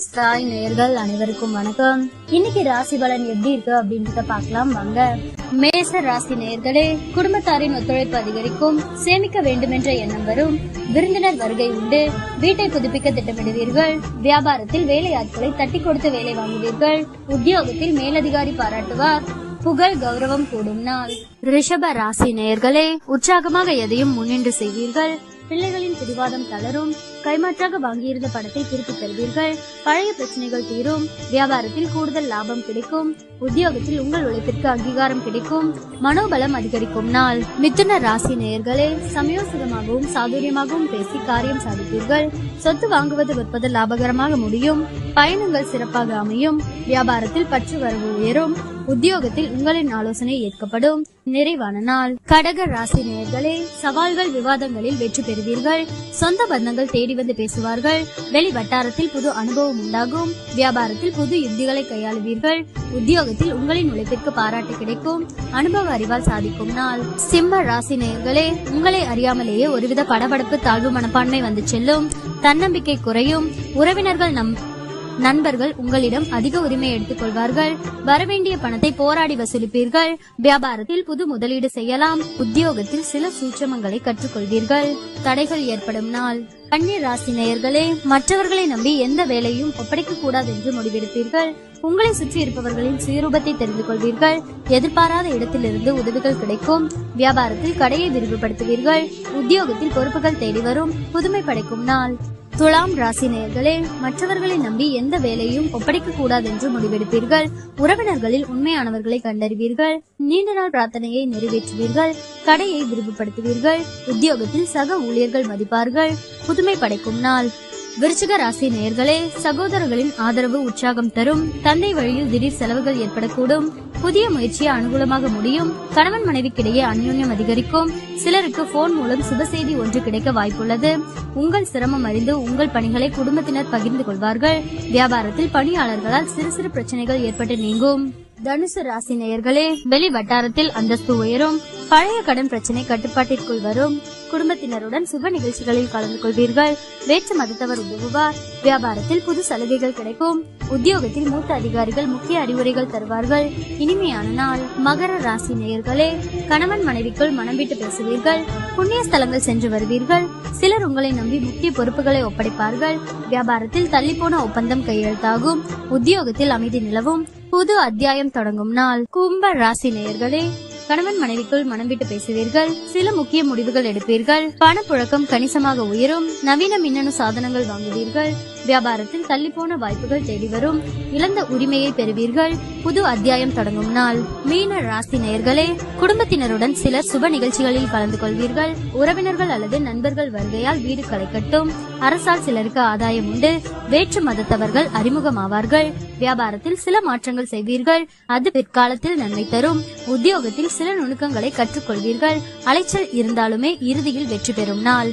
சாய் நேயர்கள் அனைவருக்கும் வணக்கம். இன்னைக்கு ராசி பலன் எப்படி இருக்கு அப்படின்றத பார்க்கலாம் வாங்க. மேச ராசி நேயர்களே, குடும்பத்தாரின் ஒத்துழைப்பு அதிகரிக்கும், சேமிக்க வேண்டுமென்ற எண்ணம் வரும், விருந்தினர் வருகை உண்டு, வீட்டை புதுப்பிக்க திட்டமிடுவீர்கள், வியாபாரத்தில் வேலையாட்களை தட்டி கொடுத்து வேலை வாங்குவீர்கள், உத்தியோகத்தில் மேலதிகாரி பாராட்டுவார், புகழ் கௌரவம் கூடும் நாள். ரிஷப ராசி நேயர்களே, உற்சாகமாக எதையும் முன்னின்று செய்வீர்கள், பிள்ளைகளின் பிடிவாதம் தளரும், கைமாற்றாக வாங்கியிருந்த பணத்தை திருப்பி தருவீர்கள், பழைய பிரச்சனைகள் தீரும், வியாபாரத்தில் கூடுதல் லாபம் கிடைக்கும், உத்தியோகத்தில் உங்கள் உழைப்பிற்கு அங்கீகாரம் கிடைக்கும், மனோபலம் அதிகரிக்கும் நாள். மிதுன ராசி நேயர்களே, சமயோசிதமாகவும் சாதுரியமாகவும் பேசி காரியம் சாதிப்பீர்கள், சொத்து வாங்குவது விற்பது லாபகரமாக முடியும், பயணங்கள் சிறப்பாக அமையும், வியாபாரத்தில் பற்று வரவு உயரும், உத்தியோகத்தில் உங்களின் ஆலோசனை ஏற்கப்படும், நிறைவான நாள். கடக ராசி நேயர்களே, சவால்கள் விவாதங்களில் வெற்றி பெறுவீர்கள், சொந்த பந்தங்கள் தேடி வந்து பேசுவார்கள், வெளி வட்டாரத்தில் புது அனுபவம் உண்டாகும், வியாபாரத்தில் புது யுக்திகளை கையாளுவீர்கள், உத்தியோகத்தில் உங்களின் உழைப்பிற்கு பாராட்டு கிடைக்கும், அனுபவ அறிவால் சாதிக்கும் நாள். சிம்ம ராசி நேயர்களே, உங்களை அறியாமலேயே ஒருவித படபடப்பு தாழ்வு மனப்பான்மை வந்து செல்லும், தன்னம்பிக்கை குறையும், உறவினர்கள் நண்பர்கள் உங்களிடம் அதிக உரிமை எடுத்துக் கொள்வார்கள், வரவேண்டிய பணத்தை போராடி வசூலிப்பீர்கள், வியாபாரத்தில் புது முதலீடு செய்யலாம், உத்தியோகத்தில் சில சூட்சமங்களை கற்றுக்கொள்வீர்கள், தடைகள் ஏற்படும் நாள். கன்னி ராசி நேயர்களே, மற்றவர்களை நம்பி எந்த வேலையும் ஒப்படைக்க கூடாது என்று முடிவெடுப்பீர்கள், உங்களை சுற்றி இருப்பவர்களின் சுயரூபத்தை தெரிந்து கொள்வீர்கள், எதிர்பாராத இடத்திலிருந்து உதவிகள் கிடைக்கும், வியாபாரத்தில் கடையை விரிவுபடுத்துவீர்கள், உத்தியோகத்தில் பொறுப்புகள் தேடி வரும், புதுமை படைக்கும் நாள். துலாம் ராசி நேயர்களே, மற்றவர்களை நம்பி எந்த வேலையும் ஒப்படைக்க கூடாது என்று முடிவெடுப்பீர்கள், உறவினர்களில் உண்மையானவர்களை கண்டறிவீர்கள், நீண்ட நாள் பிரார்த்தனையை நிறைவேற்றுவீர்கள், கடையை விரிவுபடுத்துவீர்கள், உத்தியோகத்தில் சக ஊழியர்கள் மதிப்பார்கள், புதுமை படைக்கும் நாள். விருச்சிக ராசி நேயர்களே, சகோதரர்களின் ஆதரவு உற்சாகம் தரும், தந்தை வழியில் திடீர் செலவுகள் ஏற்படக்கூடும், புதிய முயற்சியை அனுகூலமாக முடியும், கணவன் மனைவிக்கிடையே அந்யோன்யம் அதிகரிக்கும், சிலருக்கு போன் மூலம் சுப செய்தி ஒன்று கிடைக்க வாய்ப்புள்ளது, உங்கள் சிரமம் அறிந்து உங்கள் பணிகளை குடும்பத்தினர் பகிர்ந்து கொள்வார்கள், வியாபாரத்தில் பணியாளர்களால் சிறு சிறு பிரச்சனைகள் ஏற்பட்டு நீங்கும். தனுசு ராசி நேயர்களே, வெளி வட்டாரத்தில் அந்தஸ்து உயரும், பழைய கடன் பிரச்சனை கட்டுப்பாட்டிற்குள் வரும், குடும்பத்தினருடன் சுப நிகழ்ச்சிகளில் கலந்து கொள்வீர்கள், வேற்று மதத்தவர் உதவுவார், வியாபாரத்தில் புது சலுகைகள் கிடைக்கும், உத்தியோகத்தில் மூத்த அதிகாரிகள் முக்கிய அறிவுரைகள் தருவார்கள், இனிமையான நாள். மகர ராசி நேயர்களே, கணவன் மனைவிக்குள் மனம் விட்டு பேசுவீர்கள், புண்ணிய ஸ்தலங்கள் சென்று வருவீர்கள், சிலர் உங்களை நம்பி முக்கிய பொறுப்புகளை ஒப்படைப்பார்கள், வியாபாரத்தில் தள்ளிப்போன ஒப்பந்தம் கையெழுத்தாகும், உத்தியோகத்தில் அமைதி நிலவும், புது அத்தியாயம் தொடங்கும் நாள். கும்ப ராசி நேயர்களே, கணவன் மனைவிக்குள் மனம் விட்டு பேசுவீர்கள், சில முக்கிய முடிவுகள் எடுப்பீர்கள், பணப்புழக்கம் கணிசமாக உயரும், நவீன மின்னணு சாதனங்கள் வாங்குவீர்கள், வியாபாரத்தில் தள்ளிப்போன வாய்ப்புகள் தேடி வரும், இழந்த உரிமையை பெறுவீர்கள், புது அத்தியாயம் தொடங்கும் நாள். மீன ராசி நேயர்களே, குடும்பத்தினருடன் சிலர் சுப நிகழ்ச்சிகளில் கலந்து கொள்வீர்கள், உறவினர்கள் அல்லது நண்பர்கள் வருகையால் வீடு களை கட்டும், அரசால் சிலருக்கு ஆதாயம் உண்டு, வேற்று மதத்தவர்கள் அறிமுகமாவார்கள், வியாபாரத்தில் சில மாற்றங்கள் செய்வீர்கள், அது பிற்காலத்தில் நன்மை தரும், உத்தியோகத்தில் சில நுணுக்கங்களை கற்றுக்கொள்வீர்கள், அலைச்சல் இருந்தாலுமே இறுதியில் வெற்றி பெறும் நாள்.